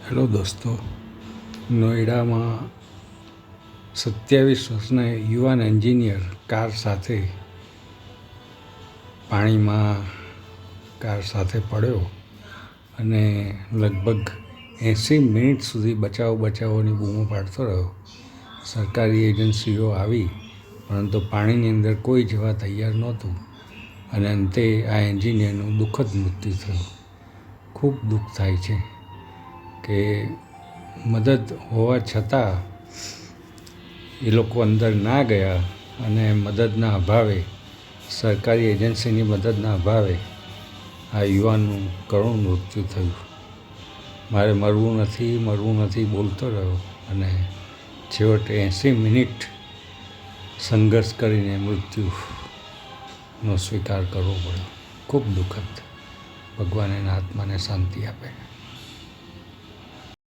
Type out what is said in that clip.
Hello દોસ્તો, નોઈડામાં 27 વર્ષના યુવાન એન્જિનિયર કાર સાથે પડ્યો અને લગભગ 80 મિનિટ સુધી બચાવોની બૂમો પાડતો રહ્યો. સરકારી એજન્સીઓ આવી પરંતુ પાણીની અંદર કોઈ જવા તૈયાર નહોતું અને અંતે આ એન્જિનિયરનું દુઃખદ મૃત્યુ થયું. ખૂબ દુઃખ થાય છે કે મદદ હોવા છતાં એ લોકો અંદર ના ગયા અને મદદના અભાવે, સરકારી એજન્સીની મદદના અભાવે આ યુવાનનું કરુણ મૃત્યુ થયું. મારે મરવું નથી બોલતો રહ્યો અને છેવટે 80 મિનિટ સંઘર્ષ કરીને મૃત્યુનો સ્વીકાર કરવો પડ્યો. ખૂબ દુઃખદ. ભગવાન એના આત્માને શાંતિ આપે.